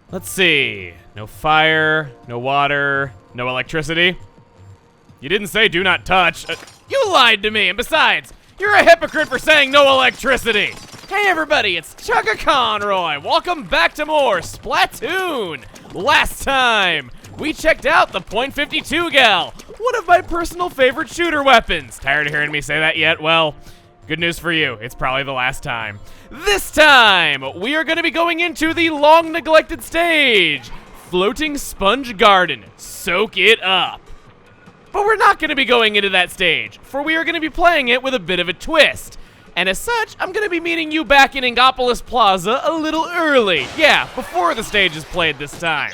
Let's see. No fire, no water, no electricity. You didn't say do not touch. You lied to me, and besides, you're a hypocrite for saying no electricity. Hey everybody, it's Chugga Conroy. Welcome back to more Splatoon. Last time, we checked out the .52 gal, one of my personal favorite shooter weapons. Tired of hearing me say that yet? Well, good news for you, it's probably the last time. This time, we are going to be going into the long-neglected stage, Floating Sponge Garden. Soak it up. But we're not going to be going into that stage, for we are going to be playing it with a bit of a twist. And as such, I'm going to be meeting you back in Ingopolis Plaza a little early. Yeah, before the stage is played this time.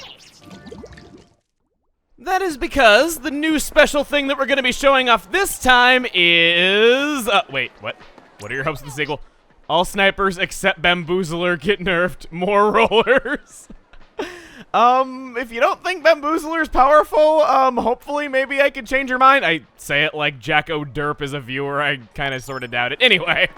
That is because the new special thing that we're going to be showing off this time is... wait, what? What are your hopes of the sequel? All snipers except Bamboozler get nerfed. More rollers. If you don't think Bamboozler's powerful, hopefully maybe I could change your mind. I say it like Jacko Derp is a viewer. I kind of sort of doubt it. Anyway,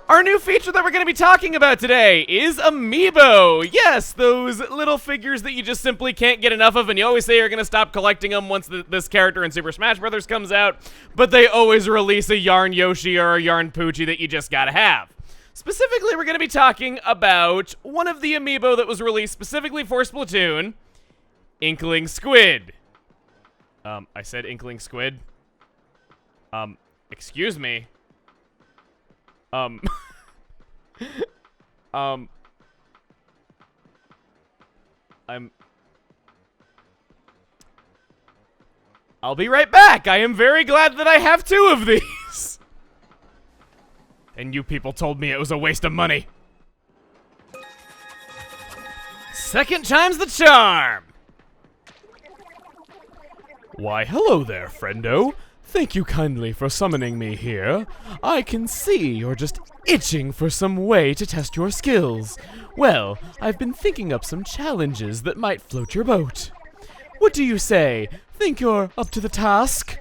our new feature that we're going to be talking about today is Amiibo. Yes, those little figures that you just simply can't get enough of, and you always say you're going to stop collecting them once this character in Super Smash Bros. Comes out, but they always release a Yarn Yoshi or a Yarn Poochie that you just gotta have. Specifically, we're going to be talking about one of the Amiibo that was released specifically for Splatoon, Inkling Squid. I said Inkling Squid. Excuse me. I'll be right back. I am very glad that I have two of these. And you people told me it was a waste of money. Second time's the charm. Why, hello there, friendo. Thank you kindly for summoning me here. I can see you're just itching for some way to test your skills. Well, I've been thinking up some challenges that might float your boat. What do you say? Think you're up to the task?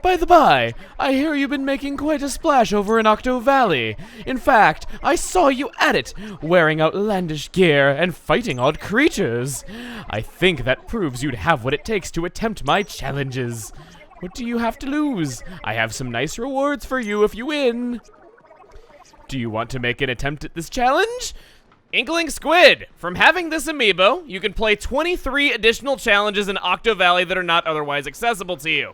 By the by, I hear you've been making quite a splash over in Octo Valley. In fact, I saw you at it, wearing outlandish gear and fighting odd creatures. I think that proves you'd have what it takes to attempt my challenges. What do you have to lose? I have some nice rewards for you if you win. Do you want to make an attempt at this challenge? Inkling Squid! From having this Amiibo, you can play 23 additional challenges in Octo Valley that are not otherwise accessible to you.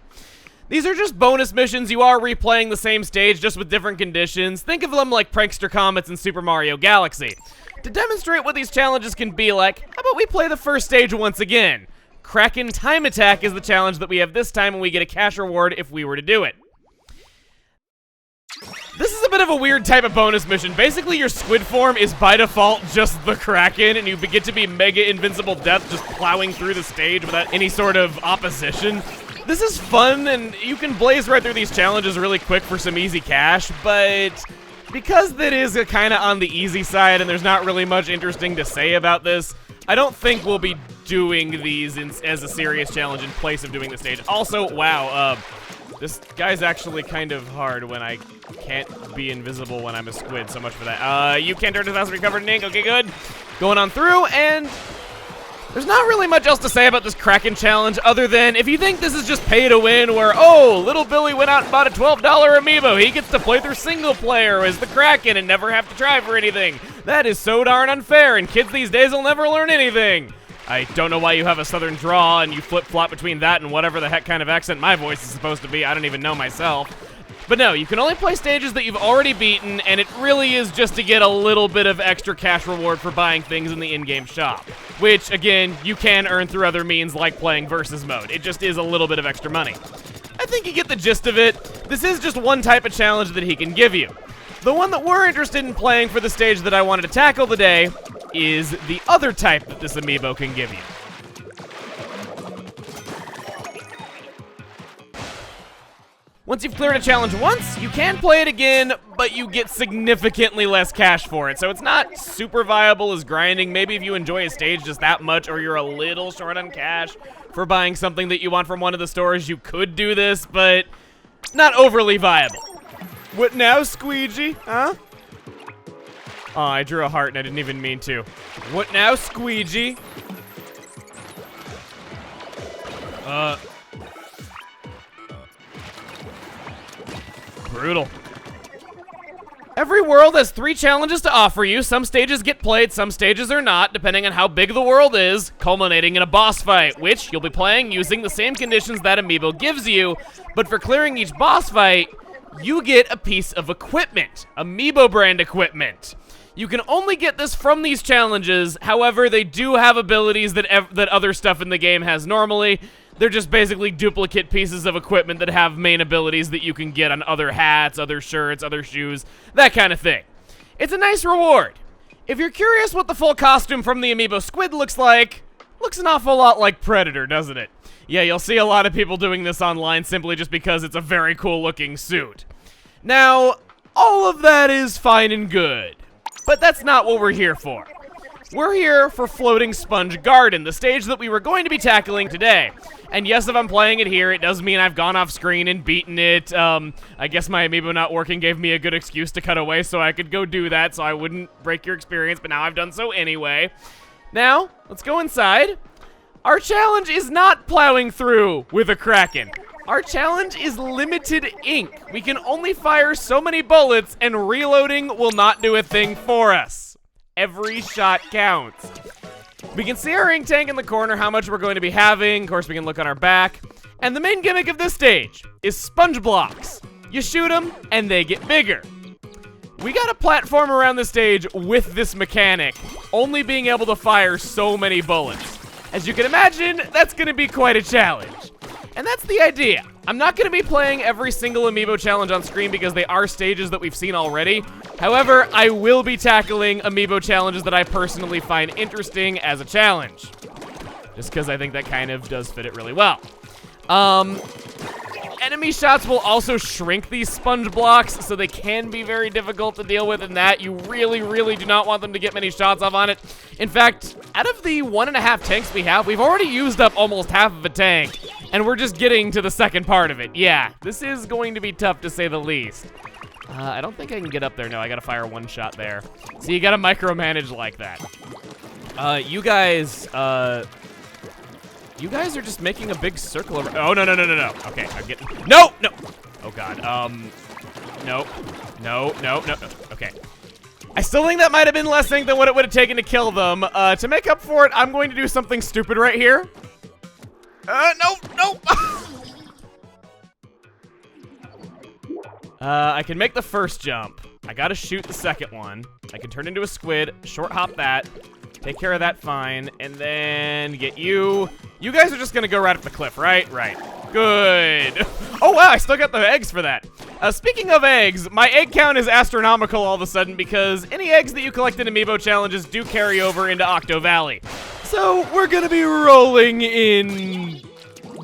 These are just bonus missions. You are replaying the same stage, just with different conditions. Think of them like Prankster Comets in Super Mario Galaxy. To demonstrate what these challenges can be like, how about we play the first stage once again? Kraken Time Attack is the challenge that we have this time, and we get a cash reward if we were to do it. This is a bit of a weird type of bonus mission. Basically, your squid form is by default just the Kraken, and you get to be Mega Invincible Death just plowing through the stage without any sort of opposition. This is fun, and you can blaze right through these challenges really quick for some easy cash, but because that is kind of on the easy side and there's not really much interesting to say about this, I don't think we'll be doing these as a serious challenge in place of doing the stage. Also, wow, this guy's actually kind of hard when I can't be invisible when I'm a squid. So much for that. You can't turn his house to be covered in ink. Okay, good. Going on through, and there's not really much else to say about this Kraken challenge other than if you think this is just pay to win where, oh, little Billy went out and bought a $12 Amiibo. He gets to play through single player as the Kraken and never have to try for anything. That is so darn unfair, and kids these days will never learn anything. I don't know why you have a southern draw and you flip-flop between that and whatever the heck kind of accent my voice is supposed to be. I don't even know myself. But no, you can only play stages that you've already beaten, and it really is just to get a little bit of extra cash reward for buying things in the in-game shop. Which, again, you can earn through other means like playing versus mode. It just is a little bit of extra money. I think you get the gist of it. This is just one type of challenge that he can give you. The one that we're interested in playing for the stage that I wanted to tackle today is the other type that this Amiibo can give you. Once you've cleared a challenge once, you can play it again, but you get significantly less cash for it. So it's not super viable as grinding. Maybe if you enjoy a stage just that much, or you're a little short on cash for buying something that you want from one of the stores, you could do this, but not overly viable. What now, Squeegee? Huh? Oh, I drew a heart and I didn't even mean to. What now, Squeegee? Brutal. Every world has 3 challenges to offer you. Some stages get played, some stages are not, depending on how big the world is, culminating in a boss fight, which you'll be playing using the same conditions that Amiibo gives you, but for clearing each boss fight, you get a piece of equipment, Amiibo brand equipment. You can only get this from these challenges, however, they do have abilities that other stuff in the game has normally. They're just basically duplicate pieces of equipment that have main abilities that you can get on other hats, other shirts, other shoes, that kind of thing. It's a nice reward. If you're curious what the full costume from the Amiibo Squid looks like, looks an awful lot like Predator, doesn't it? Yeah, you'll see a lot of people doing this online simply just because it's a very cool looking suit. Now, all of that is fine and good, but that's not what we're here for. We're here for Floating Sponge Garden, the stage that we were going to be tackling today. And yes, if I'm playing it here, it does mean I've gone off screen and beaten it. I guess my Amiibo not working gave me a good excuse to cut away so I could go do that so I wouldn't break your experience, but now I've done so anyway. Now, let's go inside. Our challenge is not plowing through with a Kraken. Our challenge is limited ink. We can only fire so many bullets, and reloading will not do a thing for us. Every shot counts. We can see our ink tank in the corner, how much we're going to be having. Of course, we can look on our back. And the main gimmick of this stage is sponge blocks. You shoot them, and they get bigger. We got a platform around the stage with this mechanic, only being able to fire so many bullets. As you can imagine, that's going to be quite a challenge. And that's the idea. I'm not going to be playing every single Amiibo challenge on screen because they are stages that we've seen already. However, I will be tackling Amiibo challenges that I personally find interesting as a challenge. Just because I think that kind of does fit it really well. Enemy shots will also shrink these sponge blocks, so they can be very difficult to deal with in that. You really, really do not want them to get many shots off on it. In fact, out of the 1.5 tanks we have, we've already used up almost half of a tank, and we're just getting to the second part of it. Yeah, this is going to be tough to say the least. I don't think I can get up there. No, I gotta fire one shot there. So you gotta micromanage like that. You guys are just making a big circle of— oh, no. Okay, I'm getting— no! Oh, God. No. Okay. I still think that might have been less ink than what it would have taken to kill them. To make up for it, I'm going to do something stupid right here. No! I can make the first jump. I gotta shoot the second one. I can turn into a squid, short hop that, take care of that fine, and then get you. You guys are just gonna go right up the cliff, right? Right. Good. Oh, wow, I still got the eggs for that. Speaking of eggs, my egg count is astronomical all of a sudden because any eggs that you collect in Amiibo challenges do carry over into Octo Valley. So we're gonna be rolling in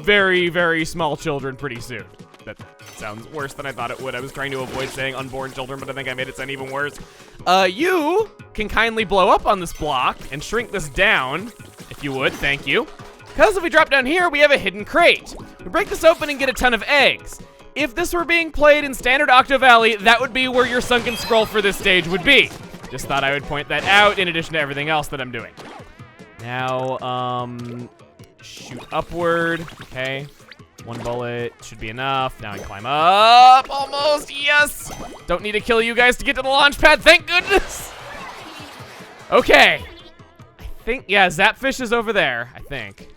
very, very small children pretty soon. That sounds worse than I thought it would. I was trying to avoid saying unborn children, but I think I made it sound even worse. You can kindly blow up on this block and shrink this down, if you would, thank you. Because if we drop down here, we have a hidden crate. We break this open and get a ton of eggs. If this were being played in standard Octo Valley, that would be where your sunken scroll for this stage would be. Just thought I would point that out in addition to everything else that I'm doing. Now, shoot upward, okay. One bullet should be enough. Now I climb up, almost, yes! Don't need to kill you guys to get to the launch pad, thank goodness! Okay. I think, yeah, Zapfish is over there, I think.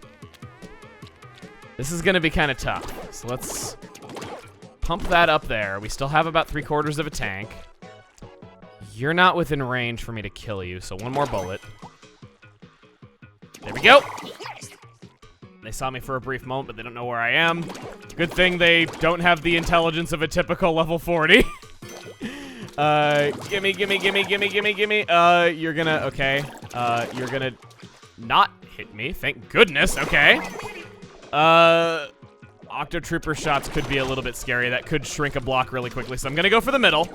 This is gonna be kind of tough. So let's pump that up there. We still have about 3/4 of a tank. You're not within range for me to kill you, so one more bullet. There we go. They saw me for a brief moment, but they don't know where I am. Good thing they don't have the intelligence of a typical level 40. Gimme. You're gonna, okay. You're gonna not hit me, thank goodness, okay. Octo Trooper shots could be a little bit scary. That could shrink a block really quickly, so I'm gonna go for the middle.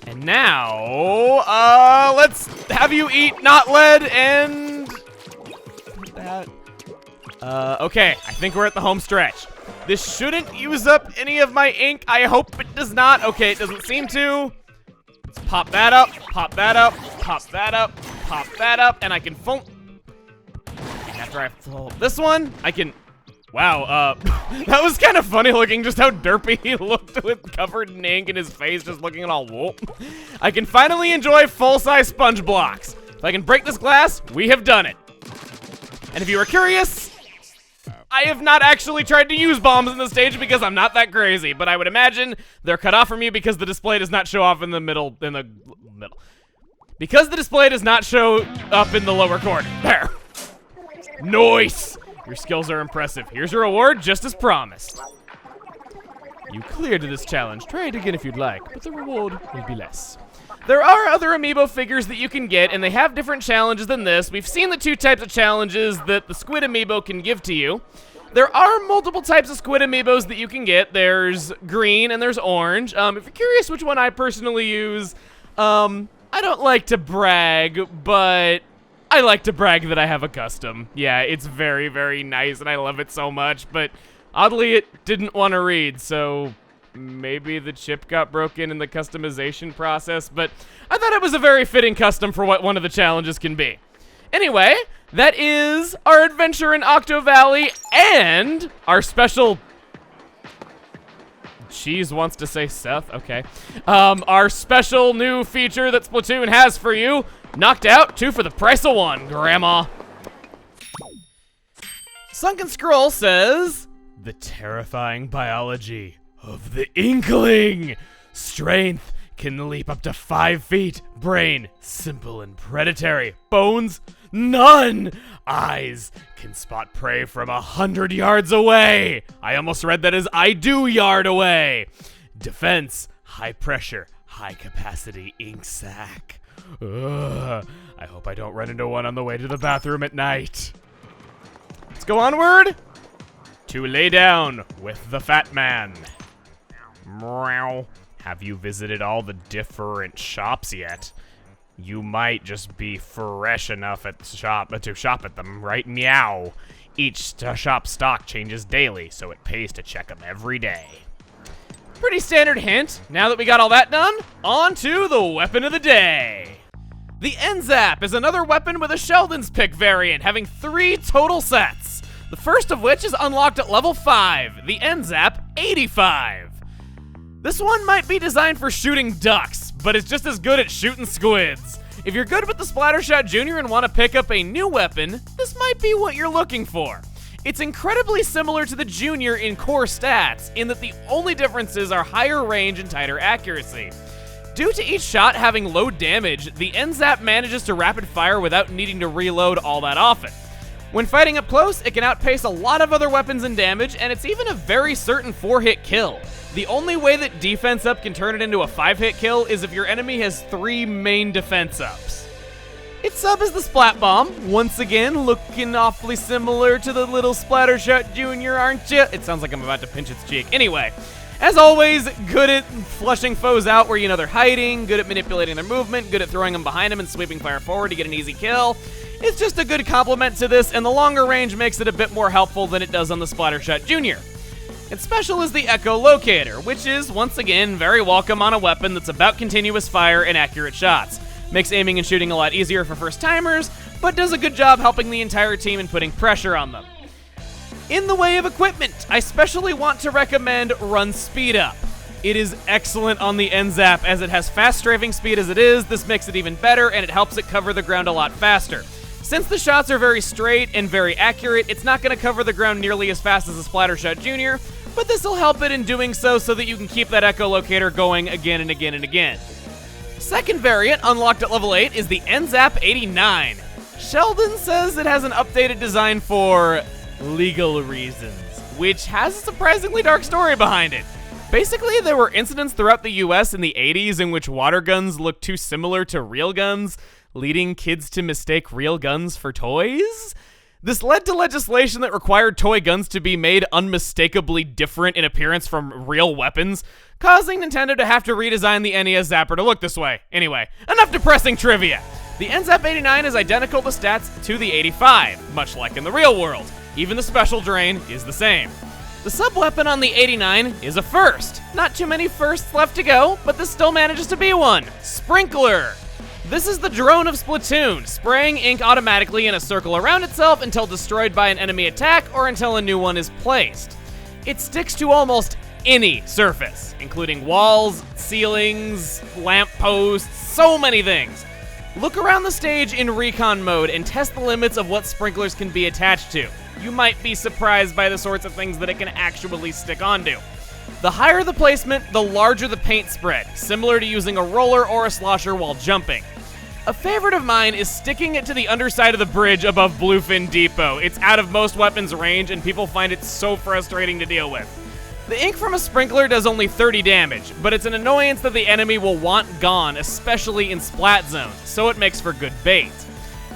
And now, let's have you eat not lead and that. Okay, I think we're at the home stretch. This shouldn't use up any of my ink. I hope it does not. Okay, it doesn't seem to. Let's pop that up, pop that up, pop that up, pop that up, and I can foam. And after I fold this one, I can Wow, that was kind of funny looking, just how derpy he looked with covered in ink and his face just looking all whoop. I can finally enjoy full-size sponge blocks. If I can break this glass, we have done it. And if you were curious, I have not actually tried to use bombs in this stage because I'm not that crazy, but I would imagine they're cut off from you because the display does not show off in the middle, because the display does not show up in the lower corner. There. Nice. Your skills are impressive. Here's your reward, just as promised. You cleared this challenge. Try it again if you'd like, but the reward will be less. There are other Amiibo figures that you can get, and they have different challenges than this. We've seen the 2 types of challenges that the Squid Amiibo can give to you. There are multiple types of Squid Amiibos that you can get. There's green and there's orange. If you're curious which one I personally use, I don't like to brag, but I like to brag that I have a custom. Yeah, it's very, very nice, and I love it so much, but oddly, it didn't want to read, so maybe the chip got broken in the customization process, but I thought it was a very fitting custom for what one of the challenges can be. Anyway, that is our adventure in Octo Valley and our special... Cheese wants to say Seth, okay. Our special new feature that Splatoon has for you. Knocked out, 2 for the price of 1, Grandma. Sunken Scroll says, the terrifying biology of the Inkling. Strength can leap up to 5 feet. Brain, simple and predatory. Bones, none. Eyes can spot prey from 100 yards away. I almost read that as I do yard away. Defense, high pressure, high capacity ink sac. Ugh, I hope I don't run into one on the way to the bathroom at night. Let's go onward to lay down with the fat man. Meow. Have you visited all the different shops yet? You might just be fresh enough at the shop to shop at them, right? Meow. Each shop stock changes daily, so it pays to check them every day. Pretty standard hint. Now that we got all that done, on to the weapon of the day. The N-ZAP is another weapon with a Sheldon's Pick variant, having 3 total sets. The first of which is unlocked at level 5, the N-ZAP 85. This one might be designed for shooting ducks, but it's just as good at shooting squids. If you're good with the Splattershot Jr. and want to pick up a new weapon, this might be what you're looking for. It's incredibly similar to the Junior in core stats, in that the only differences are higher range and tighter accuracy. Due to each shot having low damage, the N-ZAP manages to rapid fire without needing to reload all that often. When fighting up close, it can outpace a lot of other weapons in damage, and it's even a very certain 4-hit kill. The only way that defense up can turn it into a 5-hit kill is if your enemy has 3 main defense ups. Its sub is the Splat Bomb, once again looking awfully similar to the little Splattershot Jr., aren't you? It sounds like I'm about to pinch its cheek. Anyway, as always, good at flushing foes out where you know they're hiding, good at manipulating their movement, good at throwing them behind them and sweeping fire forward to get an easy kill. It's just a good complement to this, and the longer range makes it a bit more helpful than it does on the Splattershot Jr. Its special is the Echo Locator, which is, once again, very welcome on a weapon that's about continuous fire and accurate shots. Makes aiming and shooting a lot easier for first-timers, but does a good job helping the entire team and putting pressure on them. In the way of equipment, I especially want to recommend Run Speed Up. It is excellent on the N-ZAP, as it has fast strafing speed as it is. This makes it even better, and it helps it cover the ground a lot faster. Since the shots are very straight and very accurate, it's not going to cover the ground nearly as fast as a Splattershot Jr., but this will help it in doing so that you can keep that Echo Locator going again and again and again. Second variant, unlocked at level 8, is the N-ZAP 89. Sheldon says it has an updated design for legal reasons, which has a surprisingly dark story behind it. Basically, there were incidents throughout the US in the 80s in which water guns looked too similar to real guns, leading kids to mistake real guns for toys. This led to legislation that required toy guns to be made unmistakably different in appearance from real weapons, causing Nintendo to have to redesign the NES Zapper to look this way. Anyway, enough depressing trivia. The N-ZAP 89 is identical to stats to the 85, much like in the real world. Even the special drain is the same. The sub-weapon on the 89 is a first. Not too many firsts left to go, but this still manages to be one. Sprinkler. This is the drone of Splatoon, spraying ink automatically in a circle around itself until destroyed by an enemy attack or until a new one is placed. It sticks to almost any surface, including walls, ceilings, lampposts, so many things. Look around the stage in recon mode and test the limits of what sprinklers can be attached to. You might be surprised by the sorts of things that it can actually stick onto. The higher the placement, the larger the paint spread, similar to using a roller or a slosher while jumping. A favorite of mine is sticking it to the underside of the bridge above Bluefin Depot. It's out of most weapons' range, and people find it so frustrating to deal with. The ink from a sprinkler does only 30 damage, but it's an annoyance that the enemy will want gone, especially in splat zones, so it makes for good bait.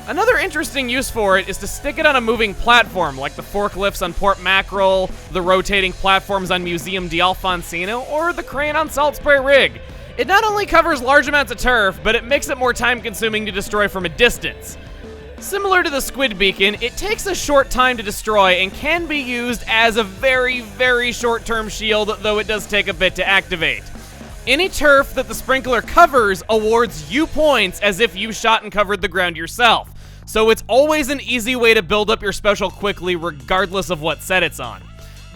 Another interesting use for it is to stick it on a moving platform, like the forklifts on Port Mackerel, the rotating platforms on Museum d'Alfonsino, or the crane on Salt Spray Rig. It not only covers large amounts of turf, but it makes it more time-consuming to destroy from a distance. Similar to the squid beacon, it takes a short time to destroy and can be used as a very, very short-term shield, though it does take a bit to activate. Any turf that the sprinkler covers awards you points as if you shot and covered the ground yourself, so it's always an easy way to build up your special quickly regardless of what set it's on.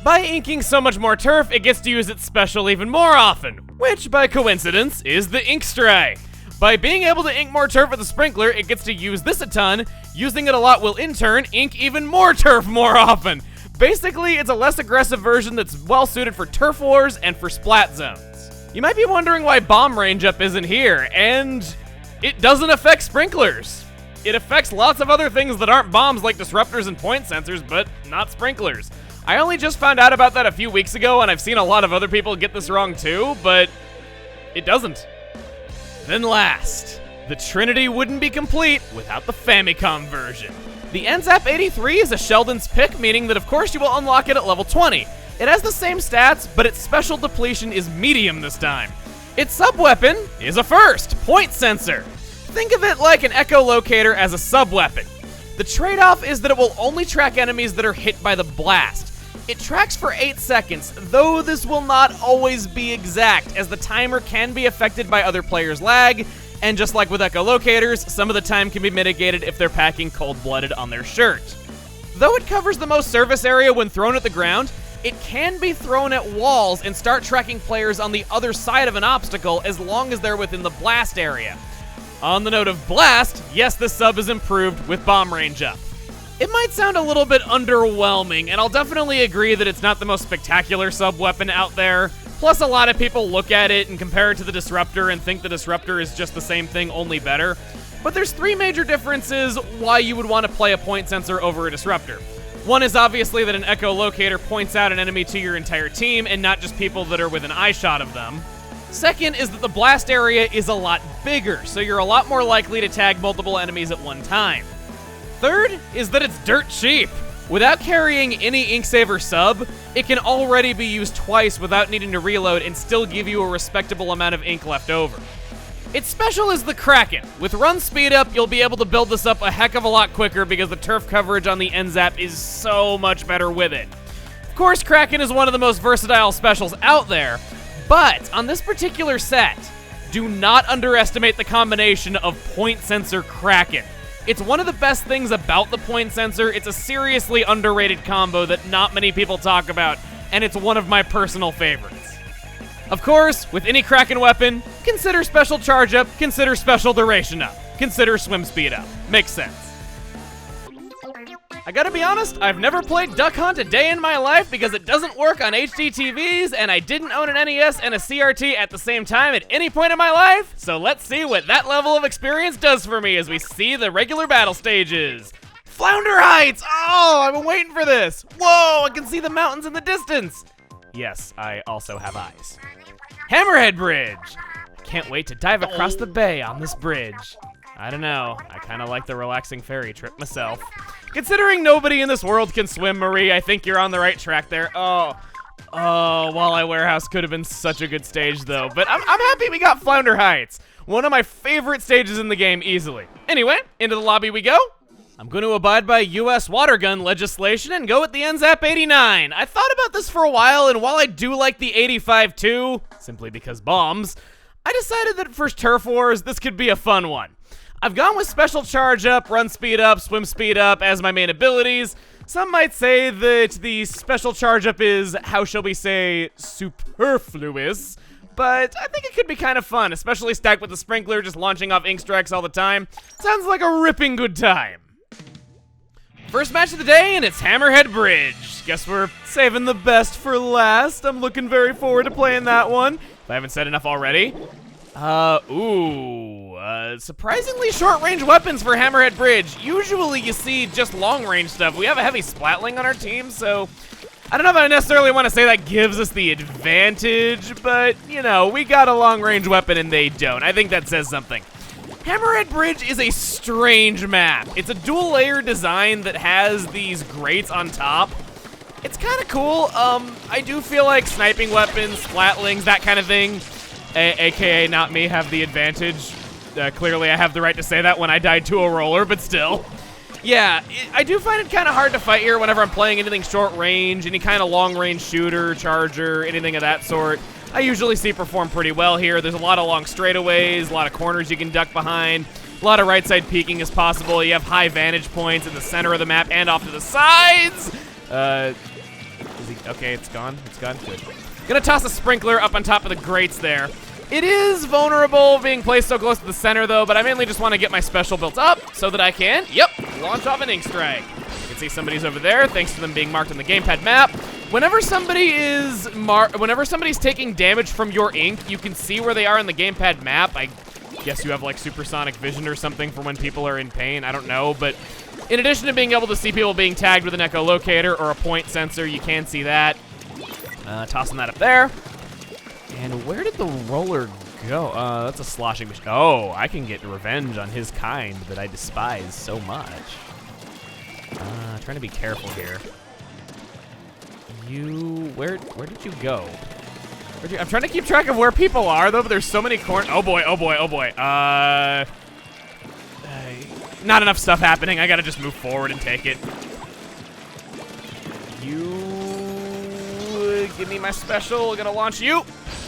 By inking so much more turf, it gets to use its special even more often, which by coincidence is the ink stray. By being able to ink more turf with the sprinkler, it gets to use this a ton. Using it a lot will in turn ink even more turf more often. Basically, it's a less aggressive version that's well suited for turf wars and for splat zones. You might be wondering why bomb range up isn't here, and it doesn't affect sprinklers. It affects lots of other things that aren't bombs like disruptors and point sensors, but not sprinklers. I only just found out about that a few weeks ago, and I've seen a lot of other people get this wrong too, but it doesn't. Then last, the Trinity wouldn't be complete without the Famicom version. The N-ZAP 83 is a Sheldon's pick, meaning that of course you will unlock it at level 20. It has the same stats, but its special depletion is medium this time. Its sub-weapon is a first, point sensor. Think of it like an echolocator as a sub-weapon. The trade-off is that it will only track enemies that are hit by the blast. It tracks for 8 seconds, though this will not always be exact, as the timer can be affected by other players' lag, and just like with echolocators, some of the time can be mitigated if they're packing cold-blooded on their shirt. Though it covers the most surface area when thrown at the ground, it can be thrown at walls and start tracking players on the other side of an obstacle as long as they're within the blast area. On the note of blast, yes, this sub is improved with bomb range up. It might sound a little bit underwhelming, and I'll definitely agree that it's not the most spectacular sub-weapon out there. Plus, a lot of people look at it and compare it to the Disruptor and think the Disruptor is just the same thing, only better. But there's 3 major differences why you would want to play a point sensor over a Disruptor. One is obviously that an echolocator points out an enemy to your entire team and not just people that are within eye shot of them. Second is that the blast area is a lot bigger, so you're a lot more likely to tag multiple enemies at one time. Third is that it's dirt cheap. Without carrying any Inksaver sub, it can already be used twice without needing to reload and still give you a respectable amount of ink left over. Its special is the Kraken. With run speed up, you'll be able to build this up a heck of a lot quicker because the turf coverage on the N-ZAP is so much better with it. Of course, Kraken is one of the most versatile specials out there, but on this particular set, do not underestimate the combination of point sensor Kraken. It's one of the best things about the point sensor. It's a seriously underrated combo that not many people talk about, and it's one of my personal favorites. Of course, with any Kraken weapon, consider special charge up, consider special duration up, consider swim speed up. Makes sense. I gotta be honest, I've never played Duck Hunt a day in my life because it doesn't work on HD TVs, and I didn't own an NES and a CRT at the same time at any point in my life, so let's see what that level of experience does for me as we see the regular battle stages. Flounder Heights! Oh, I've been waiting for this! Whoa, I can see the mountains in the distance! Yes, I also have eyes. Hammerhead Bridge! I can't wait to dive across the bay on this bridge. I don't know, I kinda like the relaxing ferry trip myself. Considering nobody in this world can swim, Marie, I think you're on the right track there. Oh, Walleye Warehouse could have been such a good stage though, but I'm happy we got Flounder Heights. One of my favorite stages in the game, easily. Anyway, into the lobby we go. I'm going to abide by US water gun legislation and go with the N-ZAP 89. I thought about this for a while, and while I do like the 85 too, simply because bombs, I decided that for Turf Wars, this could be a fun one. I've gone with special charge up, run speed up, swim speed up as my main abilities. Some might say that the special charge up is, how shall we say, superfluous, but I think it could be kind of fun, especially stacked with the sprinkler, just launching off ink strikes all the time. Sounds like a ripping good time. First match of the day, and it's Hammerhead Bridge. Guess we're saving the best for last. I'm looking very forward to playing that one, if I haven't said enough already. Surprisingly short-range weapons for Hammerhead Bridge. Usually you see just long-range stuff. We have a heavy splatling on our team, so I don't know if I necessarily want to say that gives us the advantage, but, you know, we got a long-range weapon and they don't. I think that says something. Hammerhead Bridge is a strange map. It's a dual-layer design that has these grates on top. It's kind of cool. I do feel like sniping weapons, splatlings, that kind of thing, aka not me, have the advantage. Clearly I have the right to say that when I died to a roller, but still. Yeah, I do find it kind of hard to fight here whenever I'm playing anything short range, any kind of long range shooter, charger, anything of that sort. I usually see perform pretty well here. There's a lot of long straightaways, a lot of corners you can duck behind, a lot of right side peeking is possible. You have high vantage points in the center of the map and off to the sides. Okay, it's gone. It's gone. Good. Gonna toss a sprinkler up on top of the grates there. It is vulnerable being placed so close to the center though, but I mainly just want to get my special built up so that I can, launch off an ink strike. You can see somebody's over there thanks to them being marked on the gamepad map. Whenever somebody is whenever somebody's taking damage from your ink, you can see where they are in the gamepad map. I guess you have like supersonic vision or something for when people are in pain. I don't know, but in addition to being able to see people being tagged with an echolocator or a point sensor, you can see that. Tossing that up there. And where did the roller go? That's a sloshing machine. Oh, I can get revenge on his kind that I despise so much. Trying to be careful here. Where did you go? I'm trying to keep track of where people are though, but there's so many corners. Oh boy, oh boy, oh boy. Not enough stuff happening. I gotta just move forward and take it. Give me my special. Gonna launch you.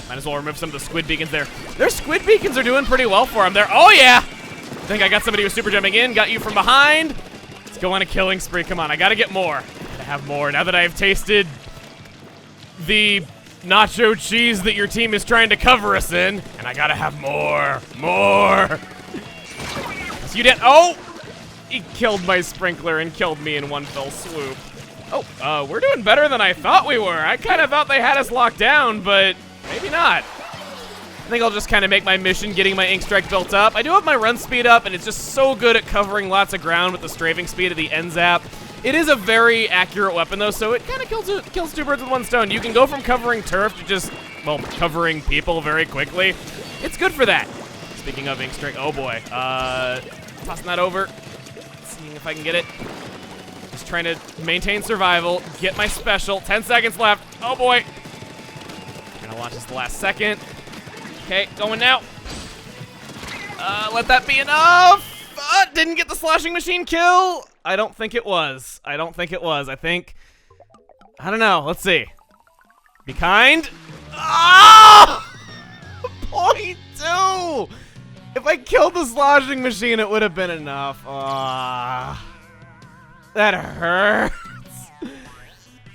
Might as well remove some of the squid beacons there. Their squid beacons are doing pretty well for him there. Oh yeah! I think I got somebody who was super jumping in. Got you from behind. Let's go on a killing spree. Come on, I gotta get more. Gotta have more. Now that I've tasted the nacho cheese that your team is trying to cover us in, and I gotta have more. More! So you did. Oh! He killed my sprinkler and killed me in one fell swoop. Oh, we're doing better than I thought we were. I kind of thought they had us locked down, but maybe not. I think I'll just kind of make my mission getting my ink strike built up. I do have my run speed up, and it's just so good at covering lots of ground with the strafing speed of the N-ZAP. It is a very accurate weapon, though, so it kind of kills two birds with one stone. You can go from covering turf to just, well, covering people very quickly. It's good for that. Speaking of ink strike, oh boy. Tossing that over. Seeing if I can get it. Just trying to maintain survival, get my special. 10 seconds left. Oh boy. Gonna launch this the last second. Okay, going now. Let that be enough. Didn't get the sloshing machine kill. I don't think it was. I don't know. Let's see. Be kind. Ah! 0.2. If I killed the sloshing machine, it would have been enough. That hurts.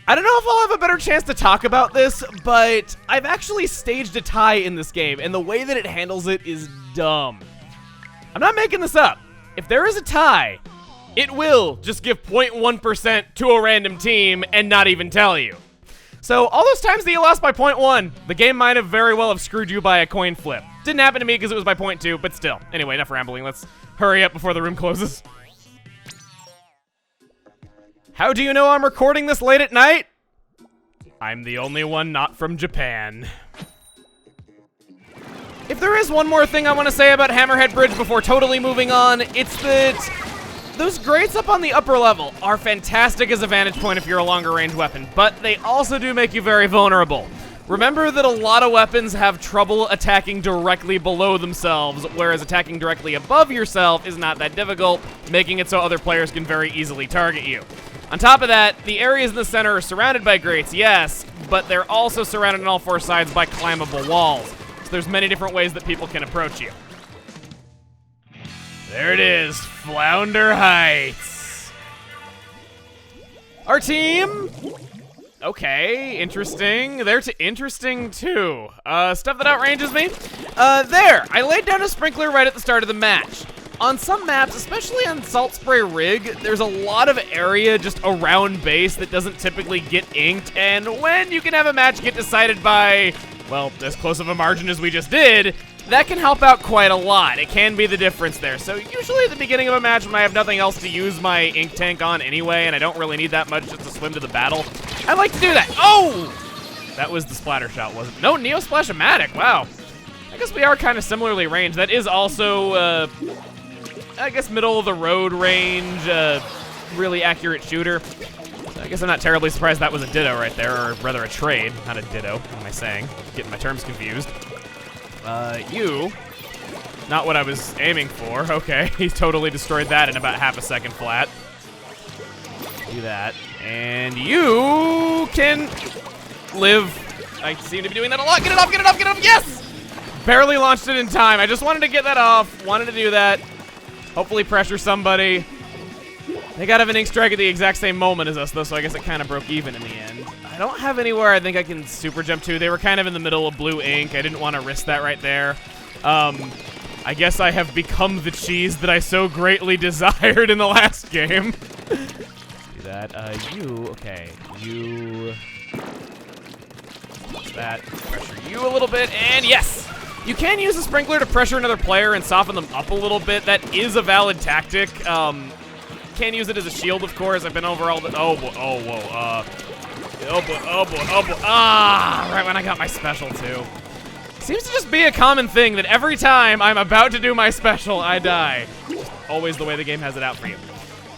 I don't know if I'll have a better chance to talk about this, but I've actually staged a tie in this game, and the way that it handles it is dumb. I'm not making this up. If there is a tie, it will just give 0.1% to a random team and not even tell you. So all those times that you lost by 0.1, the game might have very well have screwed you by a coin flip. Didn't happen to me because it was by 0.2, but still. Anyway, enough rambling. Let's hurry up before the room closes. How do you know I'm recording this late at night? I'm the only one not from Japan. If there is one more thing I want to say about Hammerhead Bridge before totally moving on, it's that those grates up on the upper level are fantastic as a vantage point if you're a longer range weapon, but they also do make you very vulnerable. Remember that a lot of weapons have trouble attacking directly below themselves, whereas attacking directly above yourself is not that difficult, making it so other players can very easily target you. On top of that, the areas in the center are surrounded by grates, yes, but they're also surrounded on all four sides by climbable walls. So there's many different ways that people can approach you. There it is, Flounder Heights. Our team, okay, interesting. They're interesting too. Stuff that outranges me. There, I laid down a sprinkler right at the start of the match. On some maps, especially on Salt Spray Rig, there's a lot of area just around base that doesn't typically get inked, and when you can have a match get decided by, well, as close of a margin as we just did, that can help out quite a lot. It can be the difference there. So usually at the beginning of a match when I have nothing else to use my ink tank on anyway, and I don't really need that much just to swim to the battle, I like to do that. Oh! That was the splatter shot, wasn't it? No, Neo Splash-O-Matic, wow. I guess we are kind of similarly ranged. That is also, I guess middle of the road range, really accurate shooter. So I guess I'm not terribly surprised that was a ditto right there, or rather a trade, not a ditto. What am I saying? Getting my terms confused. You, not what I was aiming for. Okay, he totally destroyed that in about half a second flat. Do that, and you can live. I seem to be doing that a lot. Get it off, get it off, get it off, yes! Barely launched it in time. I just wanted to get that off, wanted to do that. Hopefully pressure somebody. They gotta have an ink strike at the exact same moment as us, though, so I guess it kind of broke even in the end. I don't have anywhere I think I can super jump to. They were kind of in the middle of blue ink. I didn't want to risk that right there. I guess I have become the cheese that I so greatly desired in the last game. Do that. Okay. You... What's that? Pressure you a little bit, and yes! You can use a sprinkler to pressure another player and soften them up a little bit. That is a valid tactic. Can use it as a shield, of course. I've been over all the... Oh, boy. Oh, whoa. Oh, boy. Oh, boy. Oh, boy. Ah! Right when I got my special, too. Seems to just be a common thing that every time I'm about to do my special, I die. Just always the way the game has it out for you.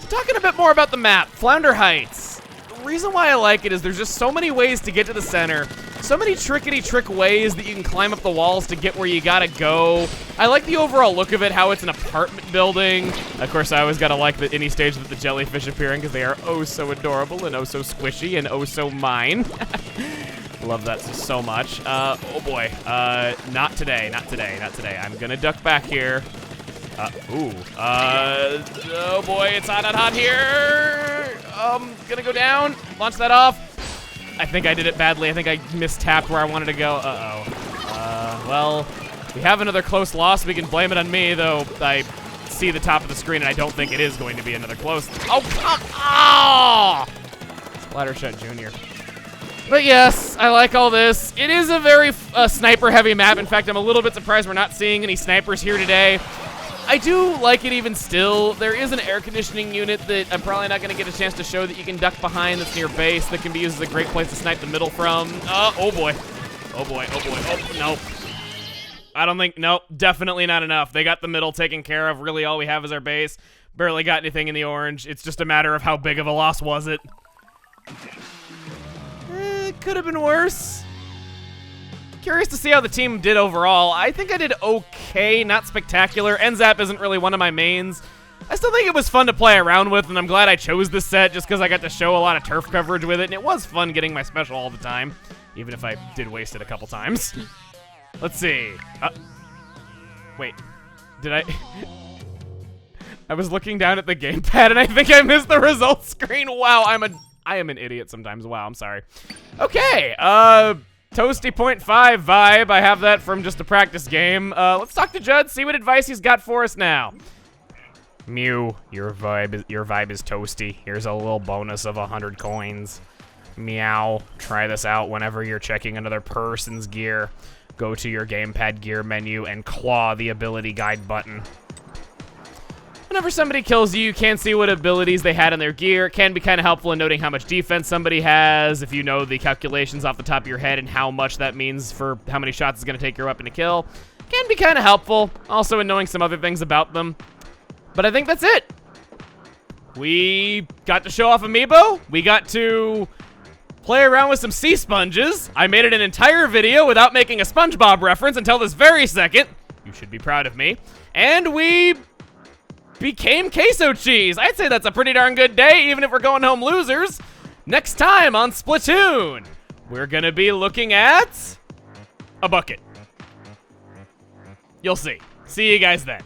So talking a bit more about the map, Flounder Heights. The reason why I like it is there's just so many ways to get to the center. So many trickety-trick ways that you can climb up the walls to get where you gotta go. I like the overall look of it, how it's an apartment building. Of course, I always gotta like any stage that the jellyfish appear in because they are oh so adorable and oh so squishy and oh so mine. Love that so much. Oh boy, not today, not today, not today. I'm gonna duck back here. Oh boy, it's hot here. Gonna go down, launch that off. I think I did it badly. I think I mistapped where I wanted to go. Well, we have another close loss. We can blame it on me, though I see the top of the screen, and I don't think it is going to be another close. Oh, come on! Splattershot Jr. But yes, I like all this. It is a very sniper-heavy map. In fact, I'm a little bit surprised we're not seeing any snipers here today. I do like it even still. There is an air conditioning unit that I'm probably not going to get a chance to show that you can duck behind that's near base that can be used as a great place to snipe the middle from. Oh boy. Oh boy, oh boy, oh, nope. I don't think, nope, definitely not enough. They got the middle taken care of. Really all we have is our base. Barely got anything in the orange. It's just a matter of how big of a loss was it. It could have been worse. Curious to see how the team did overall. I think I did okay, not spectacular. N-ZAP isn't really one of my mains. I still think it was fun to play around with, and I'm glad I chose this set just because I got to show a lot of turf coverage with it, and it was fun getting my special all the time, even if I did waste it a couple times. Let's see. Wait, did I... I was looking down at the gamepad, and I think I missed the results screen. Wow, I am an idiot sometimes. Wow, I'm sorry. Okay, Toasty.5 vibe. I have that from just a practice game. Let's talk to Judd, see what advice he's got for us now. Mew, your vibe is toasty. Here's a little bonus of 100 coins. Meow. Try this out whenever you're checking another person's gear. Go to your gamepad gear menu and claw the ability guide button. Whenever somebody kills you, you can see what abilities they had in their gear. It can be kind of helpful in noting how much defense somebody has, if you know the calculations off the top of your head and how much that means for how many shots it's going to take your weapon to kill. Can be kind of helpful, also in knowing some other things about them. But I think that's it. We got to show off Amiibo. We got to play around with some sea sponges. I made it an entire video without making a SpongeBob reference until this very second. You should be proud of me. And we became queso cheese. I'd say that's a pretty darn good day, even if we're going home losers. Next time on Splatoon, we're gonna be looking at a bucket. You'll see. See you guys then.